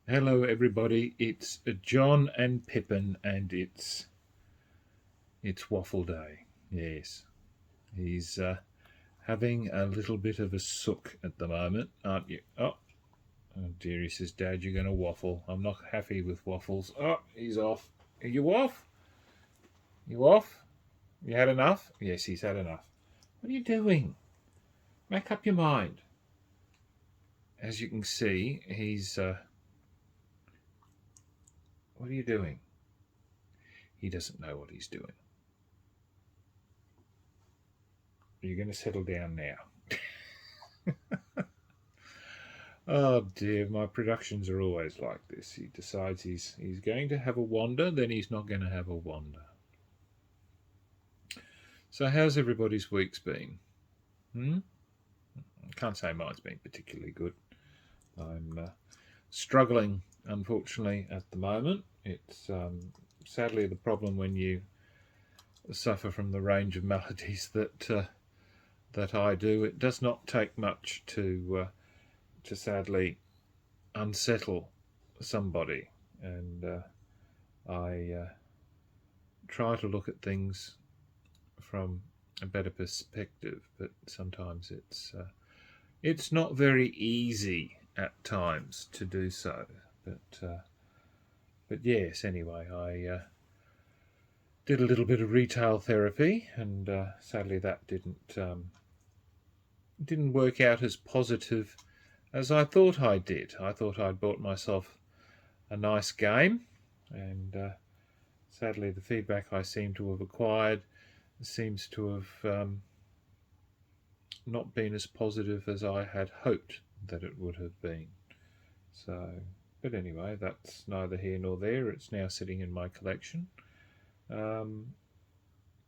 Hello, everybody. It's John and Pippin, and it's Waffle Day. Yes, he's having a little bit of a sook at the moment, aren't you? Oh dear, he says, Dad, you're going to waffle. I'm not happy with waffles. Oh, he's off. Are you off? You off? You had enough? Yes, he's had enough. What are you doing? Make up your mind. As you can see, he's. What are you doing? He doesn't know what he's doing. You're going to settle down now. Oh dear, my productions are always like this. He decides he's going to have a wander, then he's not going to have a wander. So how's everybody's weeks been? I can't say mine's been particularly good. I'm struggling, unfortunately, at the moment. It's sadly the problem when you suffer from the range of maladies that I do. It does not take much to sadly unsettle somebody, and I try to look at things from a better perspective, but sometimes it's not very easy at times to do so. But yes, anyway, I did a little bit of retail therapy, and sadly that didn't work out as positive as I thought I did. I thought I'd bought myself a nice game, and sadly the feedback I seem to have acquired seems to have not been as positive as I had hoped that it would have been. So, but anyway, that's neither here nor there. It's now sitting in my collection. Um,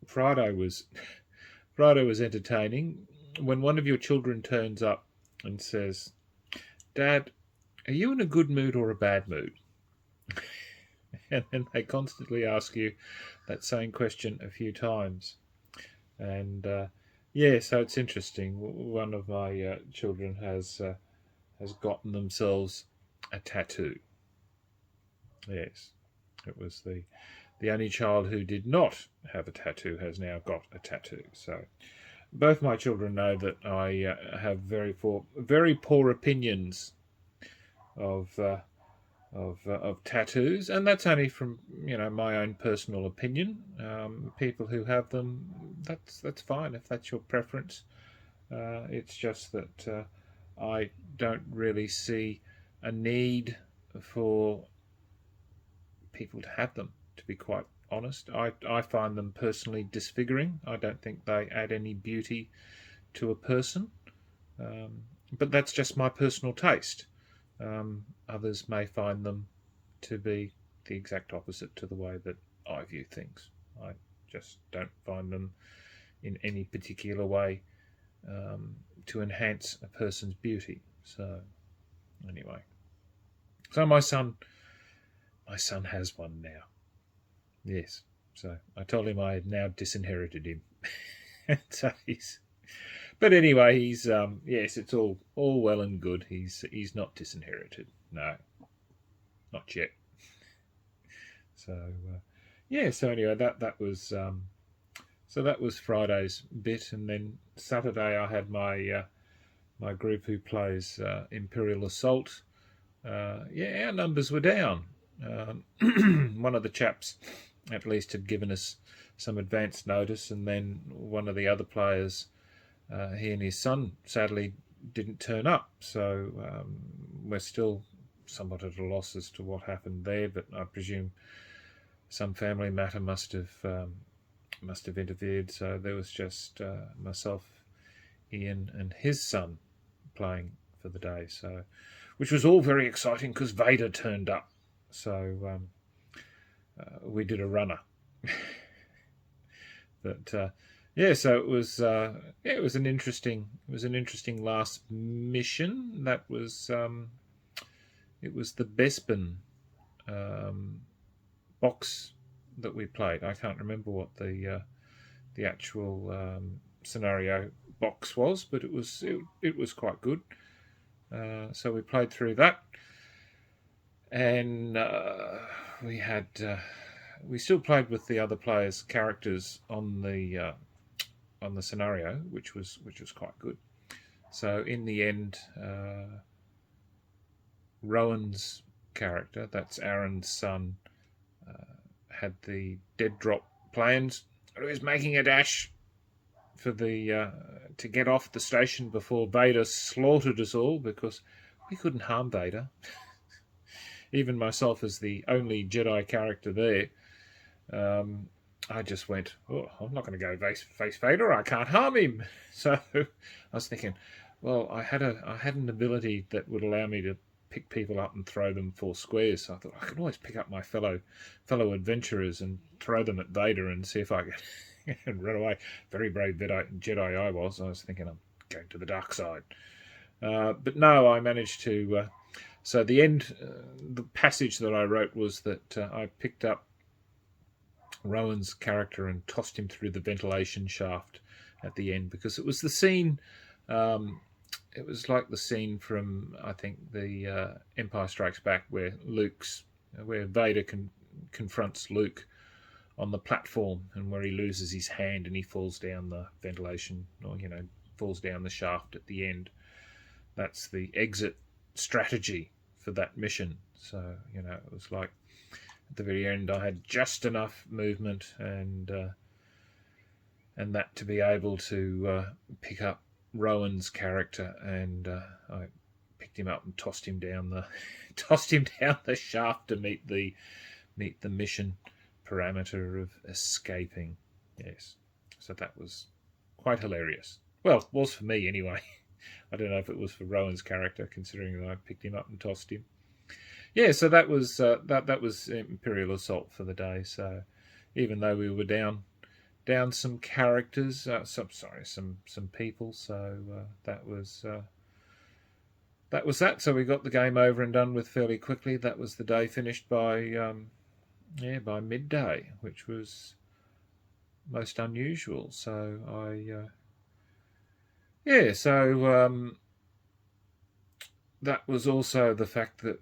Friday was Friday was entertaining when one of your children turns up and says, "Dad, are you in a good mood or a bad mood?" And then they constantly ask you that same question a few times. And yeah, so it's interesting. One of my children has gotten themselves a tattoo. Yes, it was the only child who did not have a tattoo has now got a tattoo. So both my children know that I have very poor opinions of of tattoos, and that's only from my own personal opinion. People who have them, that's fine if that's your preference. It's just that I don't really see a need for people to have them. To be quite honest, I find them personally disfiguring. I don't think they add any beauty to a person. Um, but that's just my personal taste. Others may find them to be the exact opposite to the way that I view things. I just don't find them in any particular way to enhance a person's beauty. So anyway, so my son has one now. Yes. So I told him I had now disinherited him. So he's. But anyway, he's yes, it's all well and good. He's not disinherited. No, not yet. So yeah. So anyway, that was Friday's bit, and then Saturday I had my group who plays Imperial Assault. Yeah, our numbers were down. One of the chaps, at least, had given us some advance notice, and then one of the other players, he and his son, sadly didn't turn up. So we're still somewhat at a loss as to what happened there. But I presume some family matter must have interfered. So there was just myself, Ian, and his son playing for the day. So, which was all very exciting because Vader turned up. So we did a runner. But yeah, so it was an interesting last mission. That was it was the Bespin box that we played. I can't remember what the actual scenario box was, but it was quite good. So we played through that, and we had we still played with the other players' characters on the scenario, which was quite good. So in the end, Rowan's character, that's Aaron's son, had the dead drop plans. He was making a dash for the to get off the station before Vader slaughtered us all, because we couldn't harm Vader. Even myself, as the only Jedi character there, I just went, "Oh, I'm not going to go face Vader. I can't harm him." So I was thinking, well, I had an ability that would allow me to pick people up and throw them 4 squares. So I thought I could always pick up my fellow adventurers and throw them at Vader and see if I could and run away. Very brave Jedi I was. I was thinking I'm going to the dark side, but no, I managed to. So the end, the passage that I wrote was that I picked up Rowan's character and tossed him through the ventilation shaft at the end, because it was the scene. It was like the scene from, I think, the Empire Strikes Back, where Vader confronts Luke on the platform, and where he loses his hand and he falls down the ventilation, or falls down the shaft at the end. That's the exit strategy for that mission. So it was like at the very end I had just enough movement and that to be able to pick up Rowan's character, and I picked him up and tossed him down the shaft to meet the mission parameter of escaping. Yes, so that was quite hilarious. Well, it was for me anyway. I don't know if it was for Rowan's character, considering that I picked him up and tossed him. Yeah, so that was that was Imperial Assault for the day. So even though we were down some characters, some people. So that was that. So we got the game over and done with fairly quickly. That was the day finished by by midday, which was most unusual. So that was also the fact that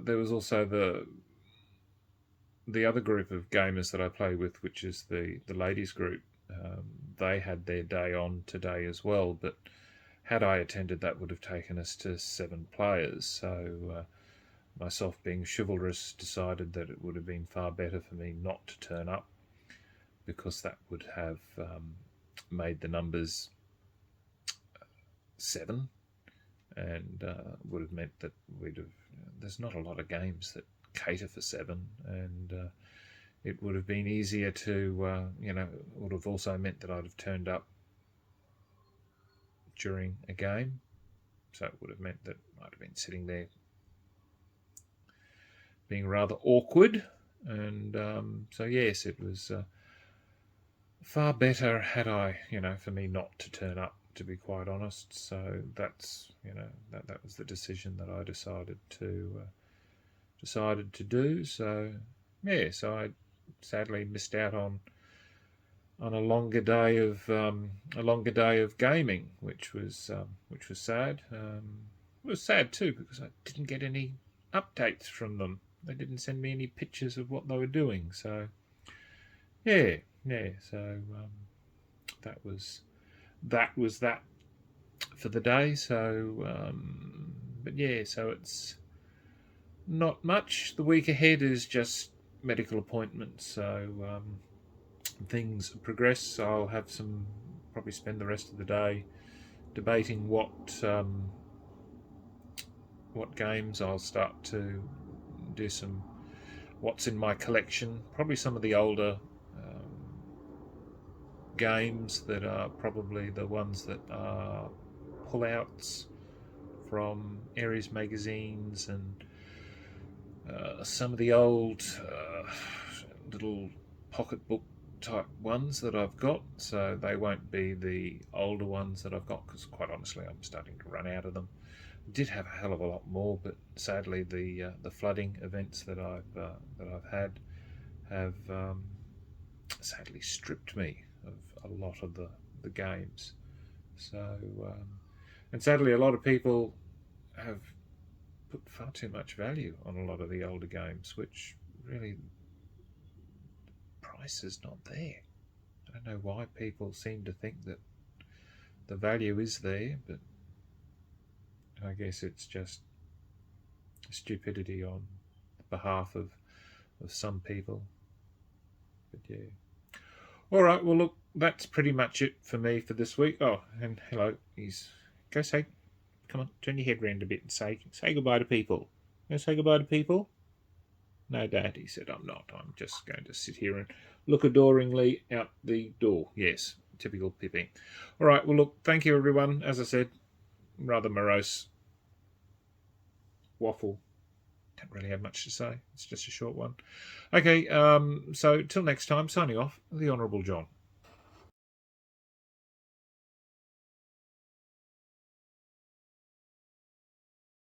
there was also the other group of gamers that I play with, which is the ladies group. They had their day on today as well, but had I attended, that would have taken us to 7 players. So myself, being chivalrous, decided that it would have been far better for me not to turn up, because that would have made the numbers 7, and would have meant that there's not a lot of games that cater for 7, and it would have been easier to it would have also meant that I'd have turned up during a game, so it would have meant that I'd have been sitting there being rather awkward, and so yes, it was far better had I for me not to turn up, to be quite honest. So that's that was the decision that I decided to do. So yeah, so I sadly missed out on a longer day of gaming, which was sad. It was sad too, because I didn't get any updates from them. They didn't send me any pictures of what they were doing. So yeah. So that was that for the day. So but yeah, so it's not much. The week ahead is just medical appointments. So things progress. I'll have probably spend the rest of the day debating what games I'll start to do, what's in my collection. Probably some of the older games that are probably the ones that are pullouts from Aries magazines, and some of the old little pocketbook type ones that I've got. So they won't be the older ones that I've got, because quite honestly I'm starting to run out of them. I did have a hell of a lot more, but sadly the flooding events that I've had have sadly stripped me of a lot of the games. So and sadly a lot of people have put far too much value on a lot of the older games, which really the price is not there. I don't know why people seem to think that the value is there, but I guess it's just stupidity on behalf of some people. But yeah. All right, well, look, that's pretty much it for me for this week. Oh, and hello, go say, come on, turn your head round a bit and say goodbye to people. Go say goodbye to people. No, Dad, he said, I'm not. I'm just going to sit here and look adoringly out the door. Yes, typical Pippi. All right, well, look, thank you, everyone. As I said, rather morose waffle. Don't really have much to say. It's just a short one. Okay, so till next time, signing off, the Honourable John.